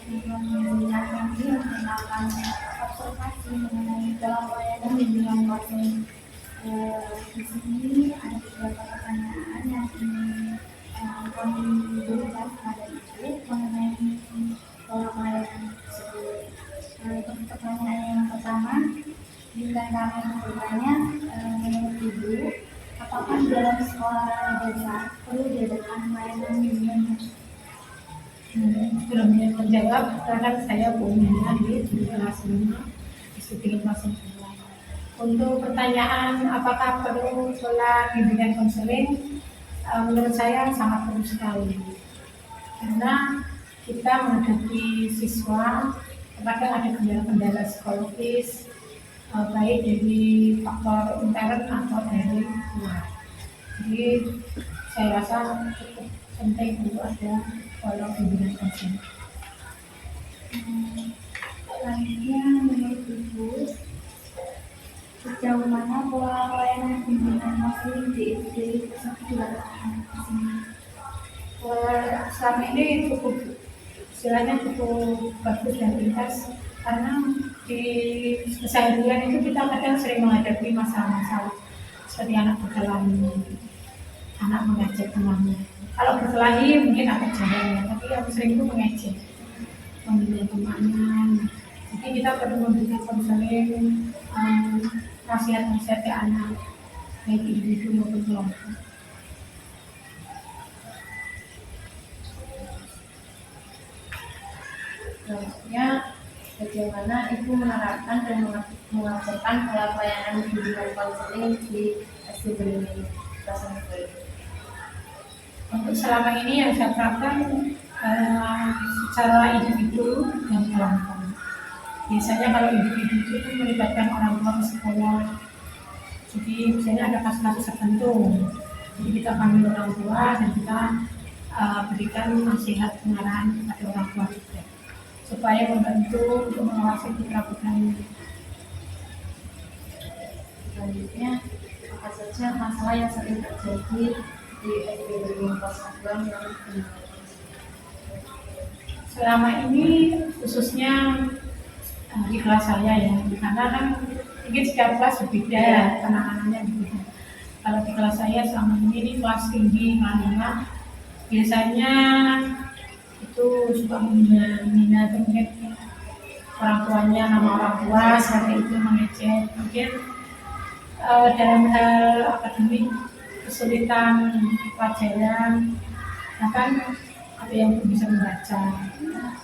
memberikan ini melakukan observasi mengenai pola pelayanan bimbingan konseling. Di sini ada beberapa pertanyaan yang ingin kami berikan kepada Ibu mengenai pola pelayanan tersebut. Untuk pertanyaan yang pertama, jika kami bertanya menurut Ibu, apakah dalam sekolah desa perlu diadakan pelayanan bimbingan? Belum menjawab karena saya punya di kelas 5 istri kelas 9. Untuk pertanyaan apakah perlu pola bimbingan konseling, menurut saya sangat perlu sekali karena kita menghadapi siswa terkadang ada kendala-kendala psikologis baik dari faktor intern atau dari luar. Jadi saya rasa cukup penting untuk ada pola bimbingan konseling. Selanjutnya, menurut Ibu, sejauh mana pola pelayanan bimbingan konseling di SD tersebut dilakukan? Selama ini cukup istilahnya cukup bagus dan lintas karena di keseharian itu kita kadang sering menghadapi masalah-masalah seperti anak berkelahi, anak mengejek temannya. Kalau berkelahi mungkin agak jarang ya, tapi yang sering itu mengejek, membeli temannya. Jadi kita perlu memberikan konseling, nasihat-nasihat ke anak, baik individu maupun kelompok. Selanjutnya, bagaimana Ibu menerapkan dan mengajarkan pola pelayanan bimbingan konseling di SD Beringin Prasangka? Untuk selama ini yang saya terapkan secara individu dan kelompok. Biasanya kalau individu itu melibatkan orang tua ke sekolah. Jadi misalnya ada kasus-kasus tertentu. Jadi kita panggil orang tua dan kita berikan nasihat pengarahan kepada orang tua juga supaya membantu untuk mengawasi putra-putra ini. Selanjutnya, apa saja masalah yang sering terjadi di SD Beringin Prasangka yang selama ini khususnya di kelas saya ya, karena kan mungkin setiap kelas berbeda, penanganannya berbeda. Kalau di kelas saya selama ini kelas tinggi, kelas 5, biasanya itu suka menghina mungkin orang tuanya, nama orang tua seperti itu, mengejek. Mungkin dalam hal akademik kesulitan pelajaran, bahkan ada yang belum bisa membaca.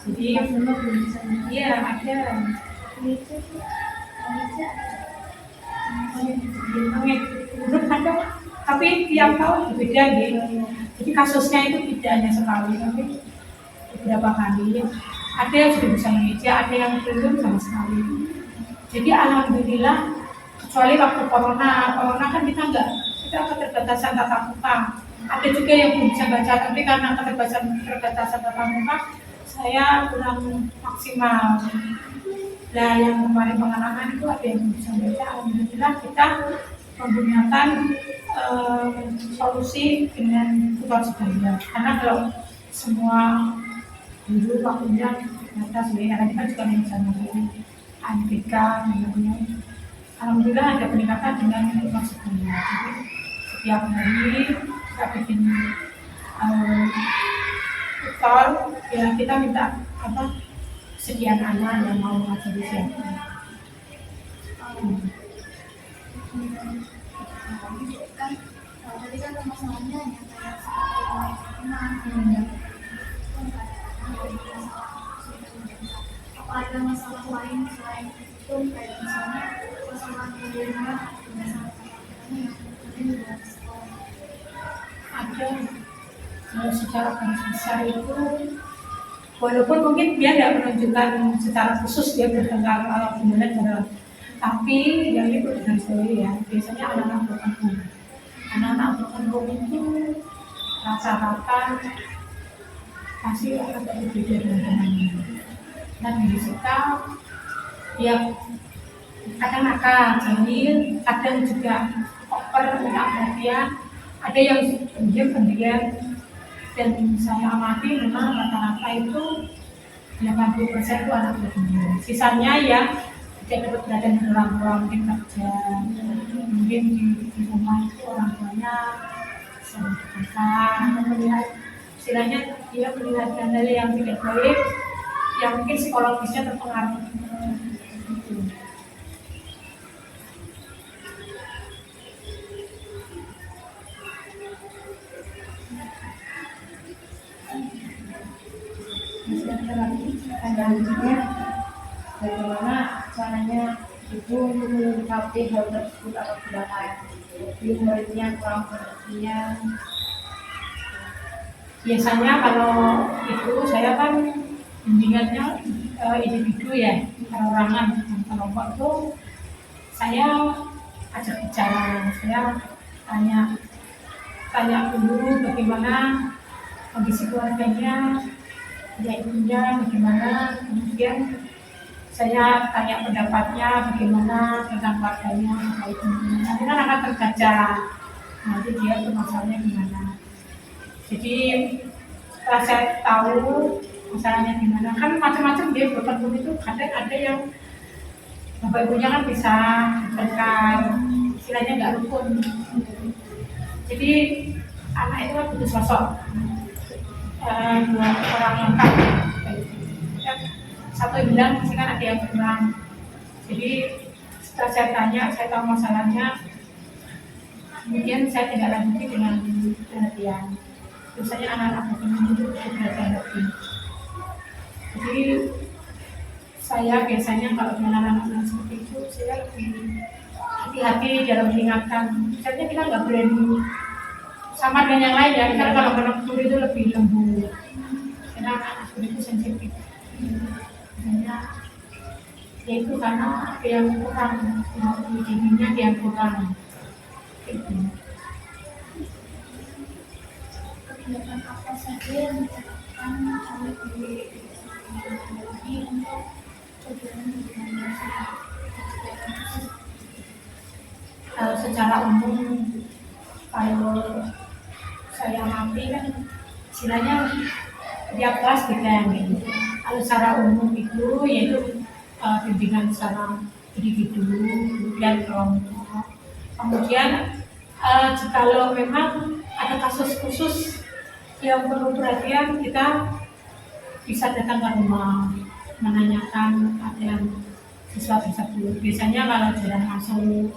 Jadi iya ada belum ada, tapi tiap tahun berbeda gitu. Jadi kasusnya itu tidak hanya sekali, tapi beberapa kali. Ada yang sudah bisa mengejek, ada yang belum sama sekali. Jadi alhamdulillah, kecuali waktu corona kan kita keterbatasan tatap muka. Ada juga yang belum bisa baca, tapi karena keterbatasan tatap muka, saya kurang maksimal. Nah, yang kemarin pengenalan itu ada yang bisa baca. Alhamdulillah kita menggunakan solusi dengan tutor sebaya. Karena kalau semua guru waktunya terbatas, karena kita juga bisa memberi ANPK, namanya. Alhamdulillah ada peningkatan dengan tutor sebaya. Jadi setiap hari kita bikin tutor, ya kita minta sekian anak yang mau mengajari siapa. Tadi kan masalahnya yang kayak seperti apa ada masalah lain selain itu, kayak misalnya masalah di rumah, masalah yang juga sekolah? Ada. Kalau secara garis besar itu, walaupun mungkin dia tidak menunjukkan secara khusus dia bertengkar gimana cara, tapi yang itu garis bawahi ya, biasanya anak-anak broken home. Anak-anak broken home itu rata-rata pasti agak berbeda dengan temannya. Dan di kita ya kadang nakal, jahil, kadang juga over, minta perhatian. Ada yang pendiam, dan saya amati memang rata-rata itu 80% itu anak guru. Sisanya ya tidak dapat perhatian dari orang tua, mungkin kerja, mungkin di rumah itu orang tuanya sering ditekan atau melihat istilahnya dia melihat hal yang tidak baik, yang mungkin psikologisnya terpengaruh. Gitu. Selanjutnya, bagaimana caranya ibu menyikapi hal tersebut apabila jadi muridnya kurang perhatian? Biasanya kalau itu saya kan bimbingannya individu ya, perorangan, kelompok itu saya ajak bicara, saya tanya dulu bagaimana kondisi keluarganya, ya ibunya bagaimana, kemudian saya tanya pendapatnya bagaimana tentang keluarganya, baik ibunya. Nanti kan akan terbaca, nanti dia tuh masalahnya gimana. Jadi setelah saya tahu masalahnya gimana, kan macam-macam dia bertemu itu, kadang ada yang bapak ibunya kan bisa bertengkar, istilahnya nggak rukun. Jadi anak itu kan butuh sosok dua orang lengkap. Satu yang bilang pasti kan ada yang kurang. Jadi setelah saya tanya, saya tahu masalahnya, kemudian saya tidak lanjuti dengan perhatian. Biasanya anak-anak itu perhatian lebih. Jadi saya biasanya kalau dengan anak-anak seperti itu, saya lebih hati-hati dalam mengingatkan. Misalnya kita nggak berani sama dengan yang lain ya, karena kalau menegur itu lebih lembut. Karena anak-anak seperti itu sensitif. Misalnya, ya itu karena ada yang kurang, dirinya yang kurang. Gitu. Kegiatan apa saja yang dilakukan oleh guru ini untuk tujuan dengan Secara umum kalau saya amati kan istilahnya tiap kelas beda gitu. Kalau secara umum itu yaitu bimbingan secara individu, kemudian kelompok, kemudian jikalau memang ada kasus khusus yang perlu perhatian, kita bisa datang ke rumah menanyakan keadaan siswa tersebut. Biasanya kalau jarang masuk,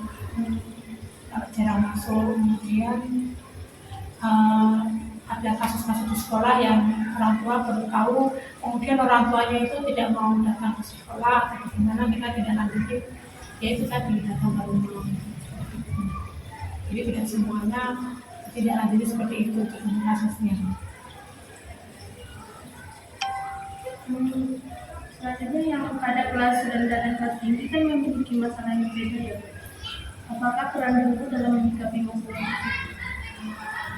kemudian ada kasus-kasus di sekolah yang orang tua perlu tahu, kemudian orang tuanya itu tidak mau datang ke sekolah atau bagaimana, kita tidak lanjutin, yaitu tadi datang ke rumah. Jadi tidak semuanya tidak lanjutin seperti itu untuk kasusnya. Selanjutnya yang pada kelas rendah dan kelas tinggi kan memiliki masalah yang berbeda ya. Apakah peran guru dalam menyikapi masalah itu?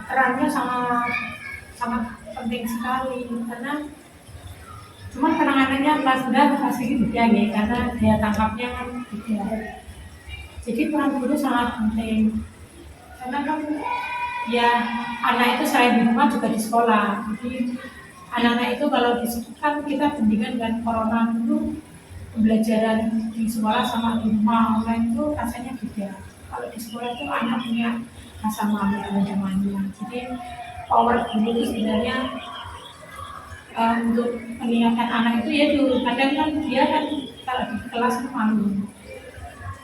Perannya sangat penting sekali, karena cuman penanganannya kelas rendah kelas tinggi beda ya, karena daya tangkapnya kan beda. Jadi peran guru sangat penting, karena kan ya anak itu selain di rumah juga di sekolah. Jadi anak-anak itu kalau di sekolah kan kita bandingkan dengan corona dulu, pembelajaran di sekolah sama di rumah online itu rasanya beda. Kalau di sekolah itu anak punya rasa malu dan zamannya. Jadi power guru itu sebenarnya untuk mengingatkan anak itu ya dulu. Kadang kan dia kan kalau di kelas itu malu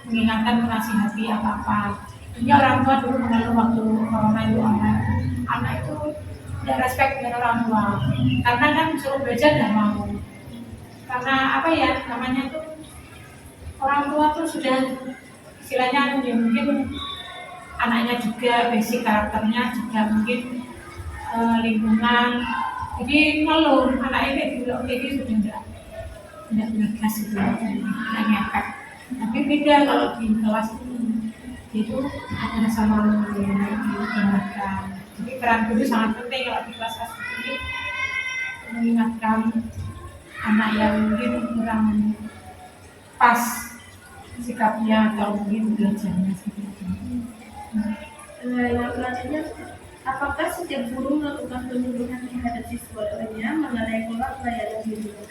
mengingatkan, menasihati apa-apa. Ini orang tua dulu mengeluh waktu corona itu anak itu tidak respect dengan orang tua, karena kan suruh belajar nggak mau. Karena apa ya namanya tuh, orang tua tuh sudah istilahnya ya mungkin anaknya juga basic karakternya juga mungkin lingkungan, jadi ngeluh anak ini dulu ini sudah tidak bergas gitu, tidak ngepek. Tapi beda kalau di kelas itu ada sama mengingatkan. Jadi peran guru sangat penting kalau di kelas ini, mengingatkan anak yang mungkin kurang pas sikapnya atau mungkin belajarnya seperti itu. Yang selanjutnya, apakah setiap guru melakukan penyuluhan terhadap siswanya mengenai pola pelayanan di rumah?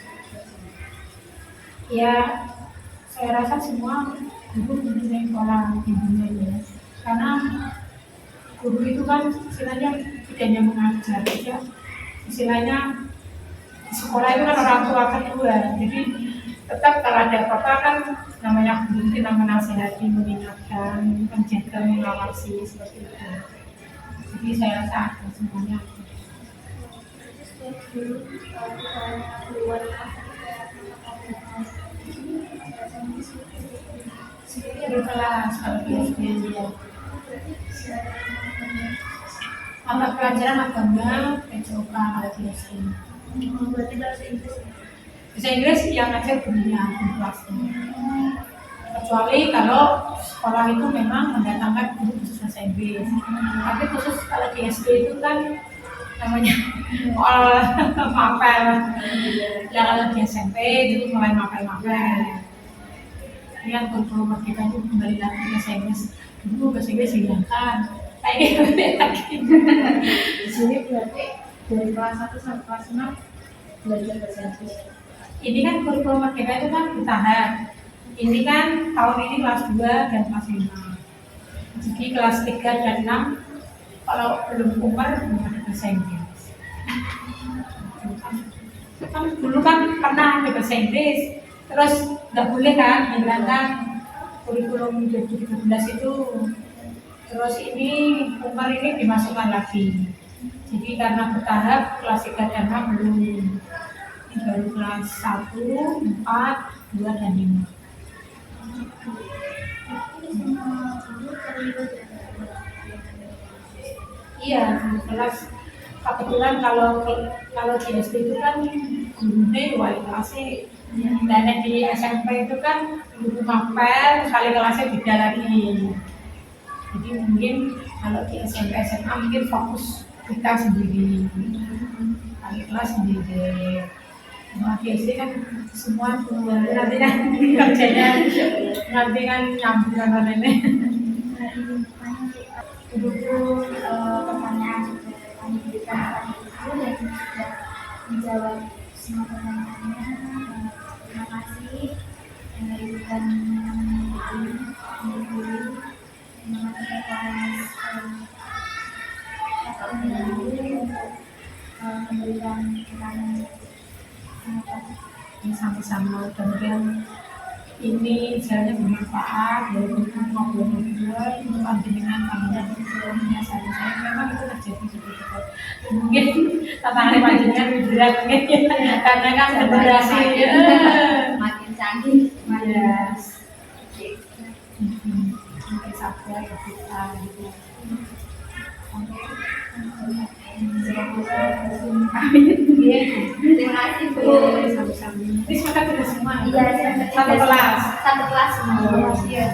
Ya, saya rasa semua guru mempunyai pola bimbingan ya. Karena guru itu kan istilahnya tidak hanya mengajar, ya. Istilahnya di sekolah itu kan orang tua kedua, jadi tetap kalau ada apa-apa kan namanya guru kita menasihati, mengingatkan, menjaga, mengawasi seperti itu. Jadi saya rasa ada semuanya. Setiap guru kalau keluar Di kelas kalau di SD ya. Mata pelajaran agama, PJOK kalau di SD. berarti bahasa Inggris. Bahasa Inggris yang ngajar gurunya di kelasnya. Kecuali kalau sekolah itu memang mendatangkan guru khusus bahasa Inggris. Tapi khusus kalau di SD itu kan namanya mapel. Ya kalau di SMP itu mulai mapel-mapel. Ini kan kurikulum merdeka itu kembali lagi ke bahasa Inggris. Dulu bahasa Inggris hilangkan. Kayak gitu lagi. Di sini berarti dari kelas 1 sampai kelas 6 belajar bahasa Inggris. Ini kan kurikulum merdeka itu kan bertahap. Ini kan tahun ini kelas 2 dan kelas 5. Jadi kelas 3 dan 6 kalau belum umur belum ada bahasa Inggris. Kan dulu kan pernah ada bahasa Inggris, terus nggak boleh kan hilangkan kurikulum 2013 itu. Terus ini umur ini dimasukkan lagi. Jadi karena bertahap kelas 3 dan 6 belum. Ini baru kelas 1, 4, 2 dan 5. Iya, kelas kebetulan kalau di SD itu kan gurunya wali kelasnya, dan di SMP itu kan guru mapel kali kelasnya beda lagi. Jadi mungkin kalau di SMP SMA mungkin fokus kita sendiri, kali kelas sendiri. Nah, di SD kan semua nanti kan kerjanya nanti kan nyambung sama nenek. Dulu pertanyaan sudah kami berikan kepada ibu dan sudah menjawab semua pertanyaannya. Terima kasih ibu dan guru. Terima kasih atas kakak guru untuk memberikan pertanyaan. Ini sama-sama kemudian ini jalannya bermanfaat dari untuk ngobrol untuk panjenengan panjenengan saya memang itu terjadi seperti itu. Mungkin tantangan panjenengan lebih berat mungkin karena kan generasi Makin canggih. Yes. Mungkin sabar kita gitu. Terima kasih Bu. Sama-sama. Ini sepakat kita semua. Iya, Satu kelas. Satu kelas semua. Iya,